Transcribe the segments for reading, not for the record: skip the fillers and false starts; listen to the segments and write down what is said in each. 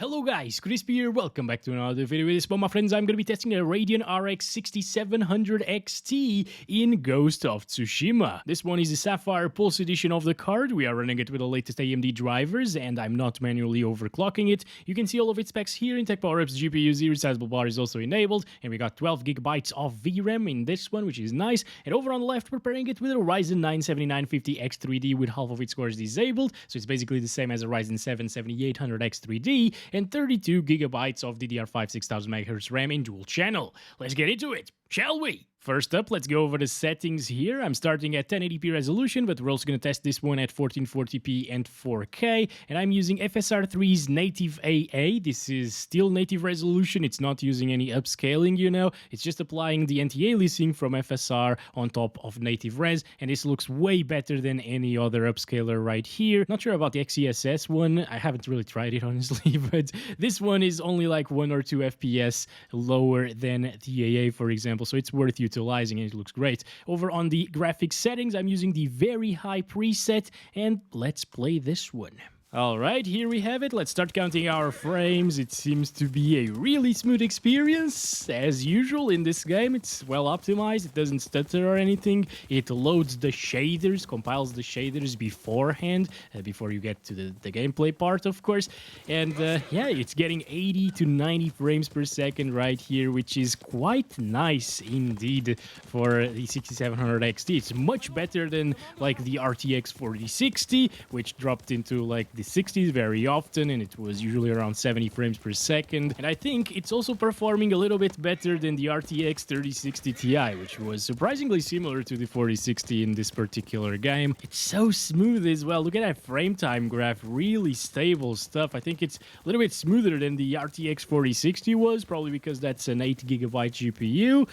Hello guys, Crispy here, welcome back to another video. With this one, my friends, I'm going to be testing a Radeon RX 6700 XT in Ghost of Tsushima. This one is the Sapphire Pulse edition of the card. We are running it with the latest AMD drivers, and I'm not manually overclocking it. You can see all of its specs here in Tech Power-Ups. GPU 0 resizable bar is also enabled, and we got 12 gigabytes of VRAM in this one, which is nice. And over on the left, we're pairing it with a Ryzen 9 7950 X3D with half of its cores disabled, so it's basically the same as a Ryzen 7 7800 X3D, and 32 gigabytes of DDR5 6000 MHz RAM in dual channel. Let's get into it, shall we? First up, let's go over the settings here. I'm starting at 1080p resolution, but we're also going to test this one at 1440p and 4K. And I'm using FSR3's native AA. This is still native resolution. It's not using any upscaling, you know. It's just applying the anti-aliasing from FSR on top of native res. And this looks way better than any other upscaler right here. Not sure about the XeSS one. I haven't really tried it, honestly, but this one is only like 1 or 2 FPS lower than the AA, for example. So it's worth utilizing, and it looks great. Over on the graphics settings, I'm using the very high preset, and let's play this one. Alright, here we have it. Let's start counting our frames. It seems to be a really smooth experience. As usual in this game, it's well optimized. It doesn't stutter or anything. It loads the shaders, compiles the shaders beforehand, before you get to the gameplay part, of course. And yeah, it's getting 80 to 90 frames per second right here, which is quite nice indeed for the 6700 XT. It's much better than like the RTX 4060, which dropped into like the 60s very often, and it was usually around 70 frames per second. And I think it's also performing a little bit better than the RTX 3060 Ti, which was surprisingly similar to the 4060 in this particular game. It's so smooth as well. Look at that frame time graph, really stable stuff. I think it's a little bit smoother than the RTX 4060 was, probably because that's an 8 gigabyte GPU.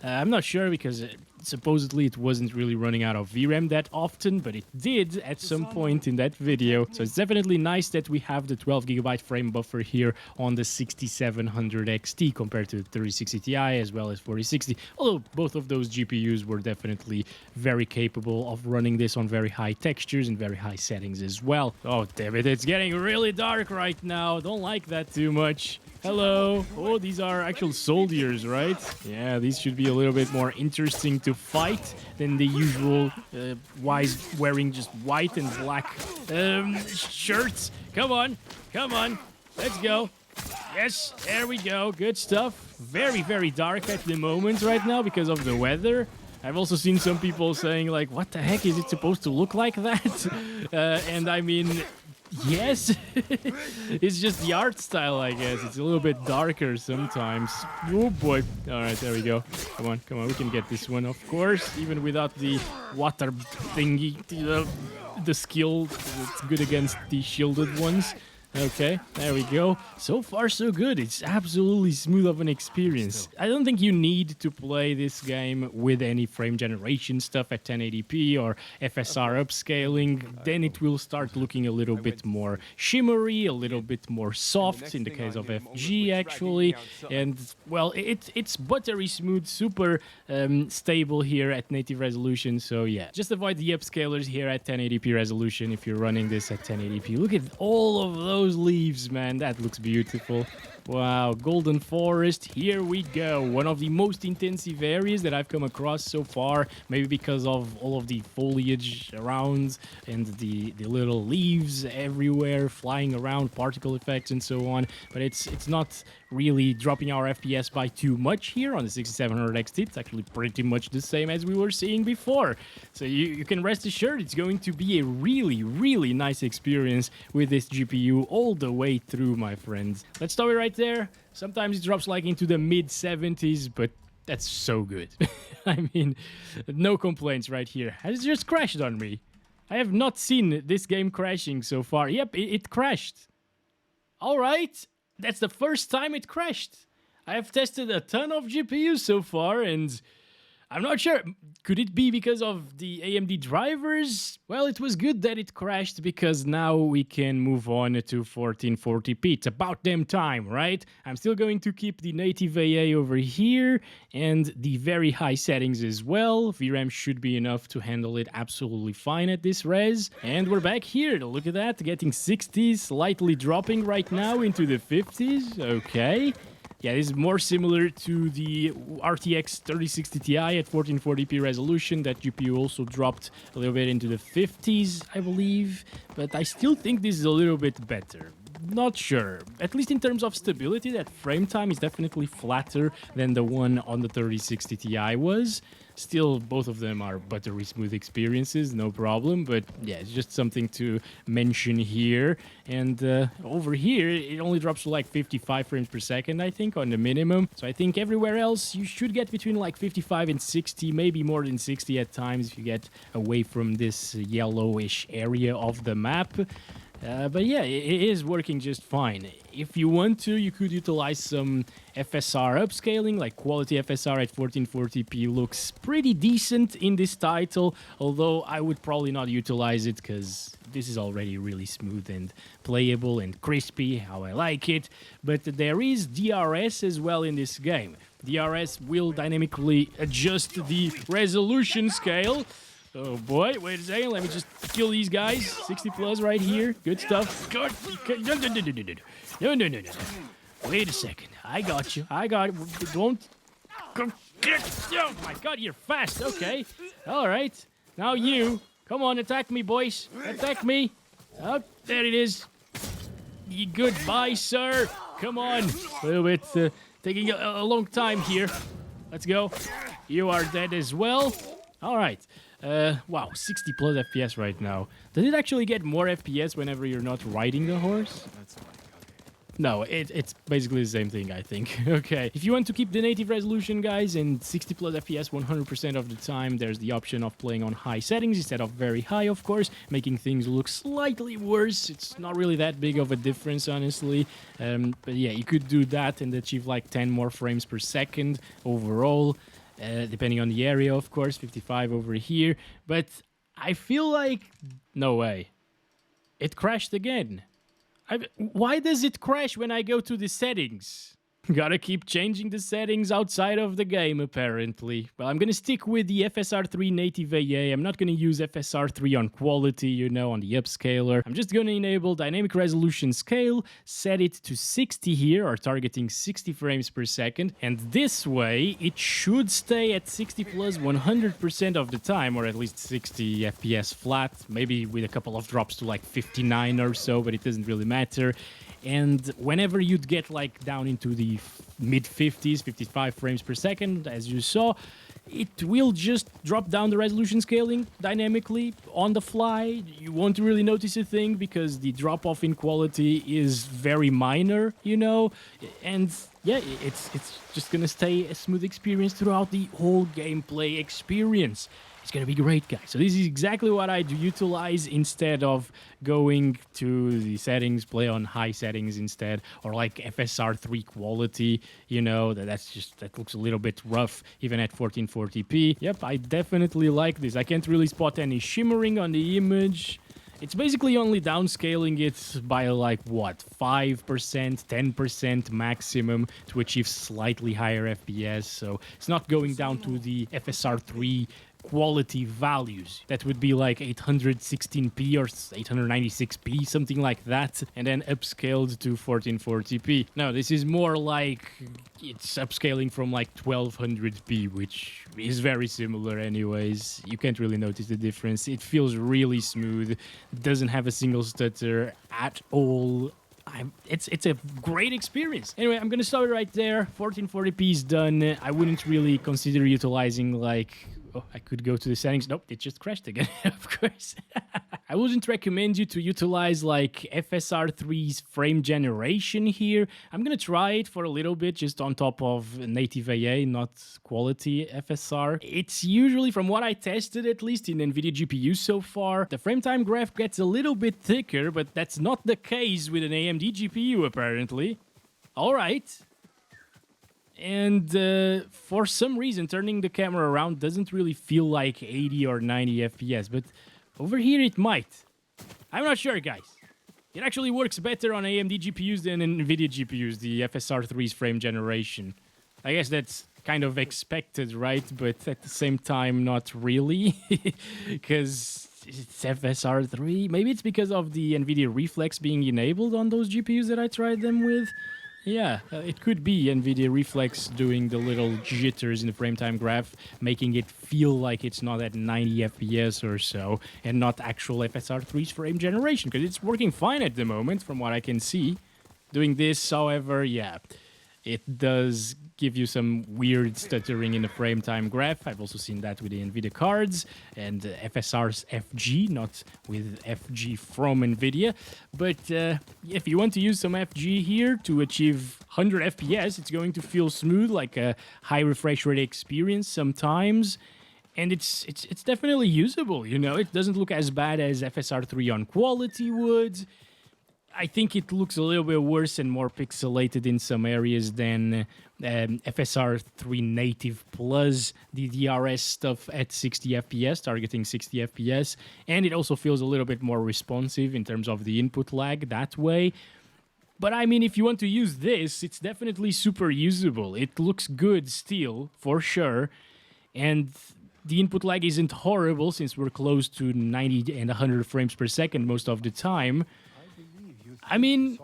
I'm not sure, because supposedly it wasn't really running out of VRAM that often, but it did at some point in that video. So it's definitely nice that we have the 12 gigabyte frame buffer here on the 6700 XT compared to the 3060 Ti as well as 4060. Although both of those GPUs were definitely very capable of running this on very high textures and very high settings as well. Oh, damn it, it's getting really dark right now. Don't like that too much. Hello. Oh, these are actual soldiers, right? Yeah, these should be a little bit more interesting to fight than the usual guys wearing just white and black shirts. Come on, let's go. Yes, there we go. Good stuff. Very, very dark at the moment right now because of the weather. I've also seen some people saying like, what the heck is it supposed to look like that? And I mean, yes, it's just the art style, I guess. It's a little bit darker sometimes. Oh boy. All right, there we go. Come on, we can get this one, of course, even without the water thingy. The skill that's good against the shielded ones. Okay, there we go. So far, so good. It's absolutely smooth of an experience. I don't think you need to play this game with any frame generation stuff at 1080p or FSR upscaling. Then it will start looking a little bit more shimmery, a little bit more soft in the case of FG, actually. And, well, it's buttery smooth, super stable here at native resolution. So, yeah, just avoid the upscalers here at 1080p resolution if you're running this at 1080p. Look at all of those leaves, man. That looks beautiful. Wow, Golden Forest, here we go. One of the most intensive areas that I've come across so far, maybe because of all of the foliage around and the little leaves everywhere flying around, particle effects and so on. But it's not really dropping our FPS by too much here on the 6700 XT. It's actually pretty much the same as we were seeing before. So you can rest assured it's going to be a really, really nice experience with this GPU all the way through, my friends. Let's stop it right there. Sometimes it drops like into the mid 70s, but that's so good. I mean, no complaints right here. Has it just crashed on me? I have not seen this game crashing so far. Yep, it crashed. All right, that's the first time it crashed. I have tested a ton of GPUs so far, and I'm not sure. Could it be because of the AMD drivers? Well, it was good that it crashed because now we can move on to 1440p. It's about damn time, right? I'm still going to keep the native AA over here and the very high settings as well. VRAM should be enough to handle it absolutely fine at this res. And we're back here. Look at that, getting 60s, slightly dropping right now into the 50s. Okay. Yeah, this is more similar to the RTX 3060 Ti at 1440p resolution. That GPU also dropped a little bit into the 50s, I believe. But I still think this is a little bit better. Not sure. At least in terms of stability, that frame time is definitely flatter than the one on the 3060 Ti was. Still, both of them are buttery smooth experiences, no problem. But yeah, it's just something to mention here. And over here, it only drops to like 55 frames per second, I think, on the minimum. So I think everywhere else, you should get between like 55 and 60, maybe more than 60 at times if you get away from this yellowish area of the map. But yeah, it is working just fine. If you want to, you could utilize some FSR upscaling, like quality FSR at 1440p looks pretty decent in this title, although I would probably not utilize it because this is already really smooth and playable and crispy, how I like it. But there is DRS as well in this game. DRS will dynamically adjust the resolution scale. Oh boy, wait a second, let me just kill these guys. 60 plus right here, good stuff. Good. No. Wait a second, I got you, don't... Oh my god, you're fast, okay. Alright, now you, come on, attack me, boys. Attack me. Oh, there it is. Goodbye, sir. Come on. A little bit, taking a long time here. Let's go. You are dead as well. Alright. Wow, 60 plus FPS right now. Does it actually get more FPS whenever you're not riding the horse? No, it's basically the same thing, I think. Okay, if you want to keep the native resolution, guys, and 60 plus FPS 100% of the time, there's the option of playing on high settings instead of very high, of course, making things look slightly worse. It's not really that big of a difference, honestly. But yeah, you could do that and achieve like 10 more frames per second overall. Depending on the area, of course, 55 over here. But I feel like... No way. It crashed again. Why does it crash when I go to the settings? Gotta keep changing the settings outside of the game, apparently. Well, I'm gonna stick with the FSR3 native AA. I'm not gonna use FSR3 on quality, you know, on the upscaler. I'm just gonna enable dynamic resolution scale, set it to 60 here, or targeting 60 frames per second. And this way, it should stay at 60 plus 100% of the time, or at least 60 FPS flat, maybe with a couple of drops to like 59 or so, but it doesn't really matter. And whenever you'd get like down into the mid-50s, 55 frames per second, as you saw, it will just drop down the resolution scaling dynamically on the fly. You won't really notice a thing because the drop-off in quality is very minor, you know. And yeah, it's just gonna stay a smooth experience throughout the whole gameplay experience. It's gonna be great, guys. So this is exactly what I do utilize instead of going to the settings, play on high settings instead, or like FSR3 quality, you know, that looks a little bit rough even at 1440p. Yep, I definitely like this. I can't really spot any shimmering on the image. It's basically only downscaling it by like, what, 5%, 10% maximum to achieve slightly higher FPS. So it's not going down to the FSR3 quality values. That would be like 816p or 896p, something like that, and then upscaled to 1440p. Now, this is more like it's upscaling from like 1200p, which is very similar anyways. You can't really notice the difference. It feels really smooth, doesn't have a single stutter at all. It's a great experience. Anyway, I'm gonna stop it right there. 1440p is done. I wouldn't really consider utilizing like... Oh, I could go to the settings. Nope, it just crashed again, of course. I wouldn't recommend you to utilize like FSR3's frame generation here. I'm gonna try it for a little bit just on top of native AA, not quality FSR. It's usually, from what I tested at least in NVIDIA GPUs so far, the frame time graph gets a little bit thicker, but that's not the case with an AMD GPU apparently. Alright. And for some reason, turning the camera around doesn't really feel like 80 or 90 FPS, but over here it might. I'm not sure, guys. It actually works better on AMD GPUs than NVIDIA GPUs, the FSR3's frame generation. I guess that's kind of expected, right? But at the same time, not really. Because it's FSR3. Maybe it's because of the NVIDIA Reflex being enabled on those GPUs that I tried them with. Yeah, it could be NVIDIA Reflex doing the little jitters in the frame time graph, making it feel like it's not at 90 FPS or so, and not actual FSR3's frame generation, because it's working fine at the moment, from what I can see. Doing this, however, yeah, it does give you some weird stuttering in the frame time graph. I've also seen that with the NVIDIA cards and FSR's FG, not with FG from NVIDIA. But if you want to use some FG here to achieve 100 FPS, it's going to feel smooth, like a high refresh rate experience sometimes. And it's definitely usable, you know? It doesn't look as bad as FSR3 on quality would. I think it looks a little bit worse and more pixelated in some areas than FSR3 native plus the DRS stuff at 60 FPS, targeting 60 FPS. And it also feels a little bit more responsive in terms of the input lag that way. But I mean, if you want to use this, it's definitely super usable. It looks good still, for sure. And the input lag isn't horrible since we're close to 90 and 100 frames per second most of the time. I mean,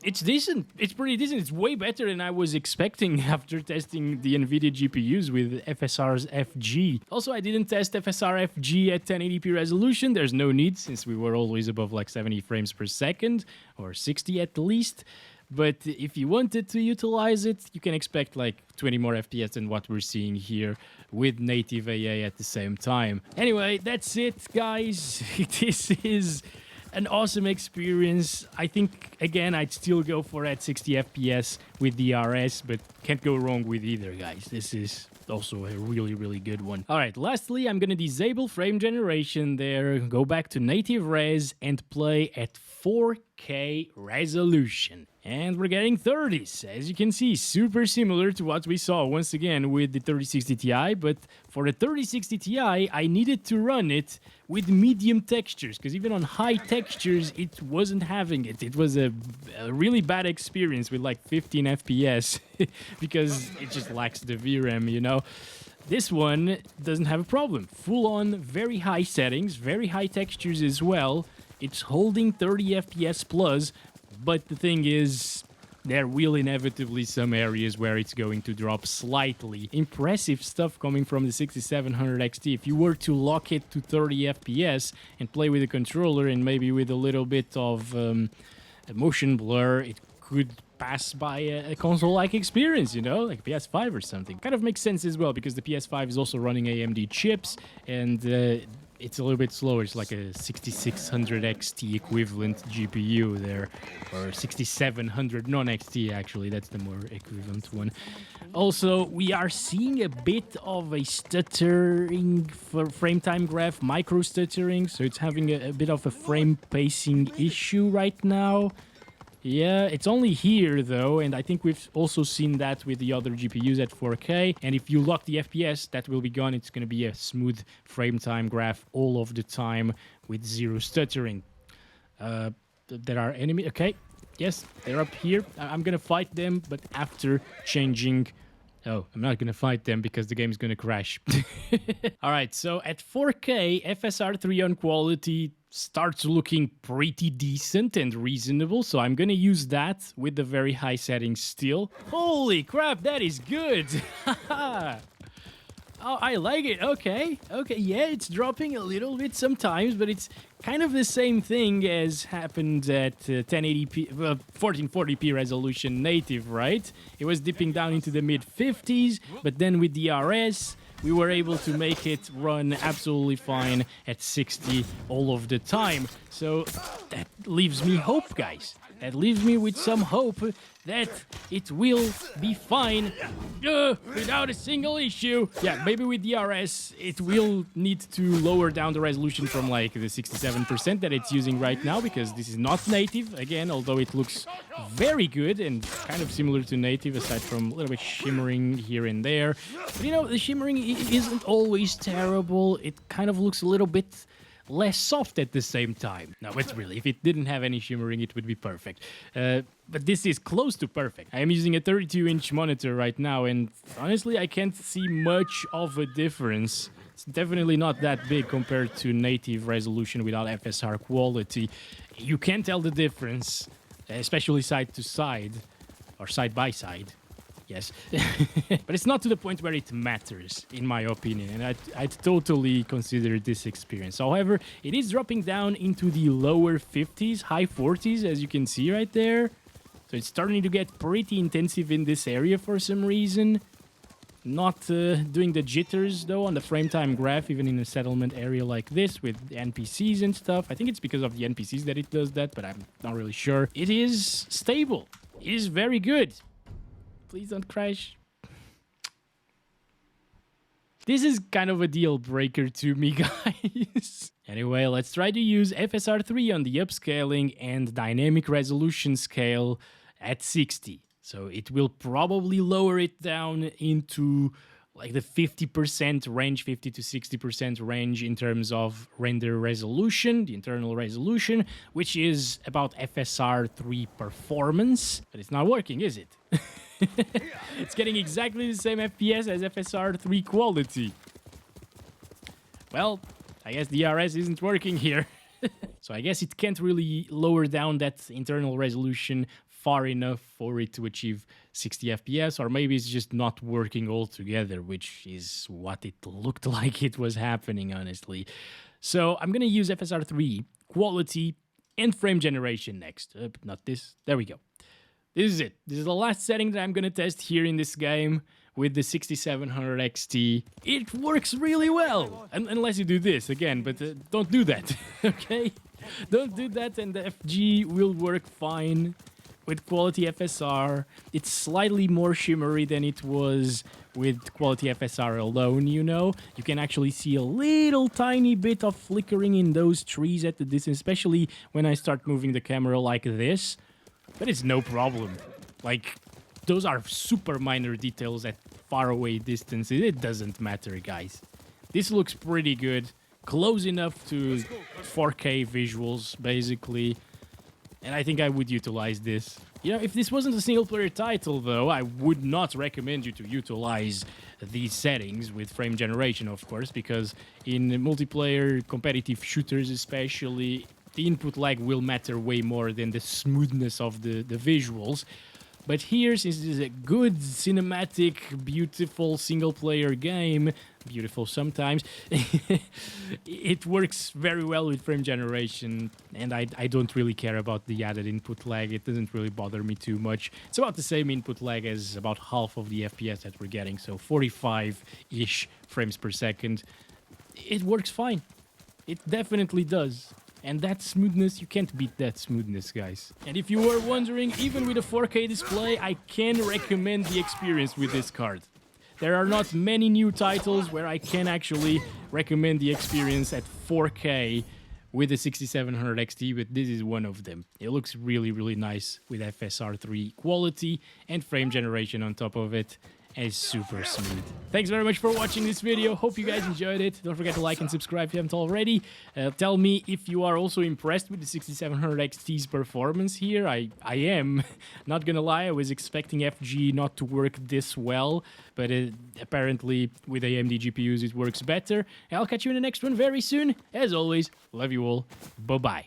it's decent. It's pretty decent. It's way better than I was expecting after testing the NVIDIA GPUs with FSR's FG. Also, I didn't test FSR FG at 1080p resolution. There's no need since we were always above like 70 frames per second, or 60 at least. But if you wanted to utilize it, you can expect like 20 more FPS than what we're seeing here with native AA at the same time. Anyway, that's it, guys. This is an awesome experience. I think, again, I'd still go for at 60 FPS with DRS, but can't go wrong with either, guys. This is also a really, really good one. All right, lastly, I'm going to disable frame generation there, go back to native res, and play at 4K resolution. And we're getting 30s, as you can see, super similar to what we saw once again with the 3060 Ti, but for the 3060 Ti, I needed to run it with medium textures, because even on high textures, it wasn't having it. It was a really bad experience with like 15 FPS, because it just lacks the VRAM, you know? This one doesn't have a problem. Full on, very high settings, very high textures as well. It's holding 30 FPS plus, but the thing is, there will inevitably some areas where it's going to drop slightly. Impressive stuff coming from the 6700 XT. If you were to lock it to 30 FPS and play with a controller and maybe with a little bit of motion blur, it could pass by a console-like experience, you know, like PS5 or something. Kind of makes sense as well, because the PS5 is also running AMD chips, and it's a little bit slower. It's like a 6600 XT equivalent GPU there, or 6700 non-XT actually, that's the more equivalent one. Also, we are seeing a bit of a stuttering for frame time graph, micro stuttering, so it's having a bit of a frame pacing issue right now. Yeah, it's only here though, and I think we've also seen that with the other GPUs at 4K. And if you lock the FPS, that will be gone. It's going to be a smooth frame time graph all of the time with zero stuttering. There are enemies. Okay, yes, they're up here. I'm going to fight them, but after changing... Oh, I'm not going to fight them because the game's going to crash. Alright, so at 4K, FSR3 on quality starts looking pretty decent and reasonable, so I'm going to use that with the very high settings still. Holy crap, that is good! Oh, I like it. Okay, yeah, it's dropping a little bit sometimes, but it's kind of the same thing as happened at 1080p, 1440p resolution native, right? It was dipping down into the mid-50s, but then with DRS, we were able to make it run absolutely fine at 60 all of the time. So that leaves me hope, guys. that leaves me with some hope that it will be fine without a single issue. Yeah, maybe with DRS it will need to lower down the resolution from like the 67% that it's using right now, because this is not native, again, although it looks very good and kind of similar to native aside from a little bit shimmering here and there. But you know, the shimmering isn't always terrible. It kind of looks a little bit less soft at the same time. No, but really, if it didn't have any shimmering, it would be perfect. But this is close to perfect. I am using a 32-inch monitor right now, and honestly, I can't see much of a difference. It's definitely not that big compared to native resolution without FSR quality. You can tell the difference, especially side to side, or side by side. Yes, but it's not to the point where it matters, in my opinion, and I'd totally consider this experience. However, it is dropping down into the lower 50s, high 40s, as you can see right there. So it's starting to get pretty intensive in this area for some reason. Not doing the jitters, though, on the frame time graph, even in a settlement area like this with NPCs and stuff. I think it's because of the NPCs that it does that, but I'm not really sure. It is stable. It is very good. Please don't crash. This is kind of a deal breaker to me, guys. Anyway, let's try to use FSR3 on the upscaling and dynamic resolution scale at 60. So it will probably lower it down into like the 50% range, 50 to 60% range in terms of render resolution, the internal resolution, which is about FSR3 performance. But it's not working, is it? It's getting exactly the same FPS as FSR3 quality. Well, I guess DRS isn't working here. So I guess it can't really lower down that internal resolution far enough for it to achieve 60 FPS, or maybe it's just not working altogether, which is what it looked like it was happening, honestly. So I'm going to use FSR3 quality and frame generation next. Not this. There we go. This is it. This is the last setting that I'm going to test here in this game with the 6700 XT. It works really well, unless you do this again, but don't do that, okay? Don't do that and the FG will work fine with quality FSR. It's slightly more shimmery than it was with quality FSR alone, you know. You can actually see a little tiny bit of flickering in those trees at the distance, especially when I start moving the camera like this. But it's no problem. Like, those are super minor details at far away distances. It doesn't matter, guys. This looks pretty good. Close enough to 4K visuals, basically. And I think I would utilize this. You know, if this wasn't a single-player title, though, I would not recommend you to utilize these settings with frame generation, of course, because in multiplayer competitive shooters especially, the input lag will matter way more than the smoothness of the visuals. But here, since this is a good, cinematic, beautiful single-player game, beautiful sometimes, it works very well with frame generation, and I don't really care about the added input lag. It doesn't really bother me too much. It's about the same input lag as about half of the FPS that we're getting, so 45-ish frames per second. It works fine. It definitely does. And that smoothness, you can't beat that smoothness, guys. And if you were wondering, even with a 4K display, I can recommend the experience with this card. There are not many new titles where I can actually recommend the experience at 4K with the 6700 XT, but this is one of them. It looks really, really nice with FSR3 quality and frame generation on top of it. And it's super smooth. Thanks very much for watching this video. Hope you guys enjoyed it. Don't forget to like and subscribe if you haven't already. Tell me if you are also impressed with the 6700 XT's performance here. I am. Not gonna lie, I was expecting FG not to work this well, but apparently with AMD GPUs it works better. And I'll catch you in the next one very soon. As always, love you all. Bye-bye.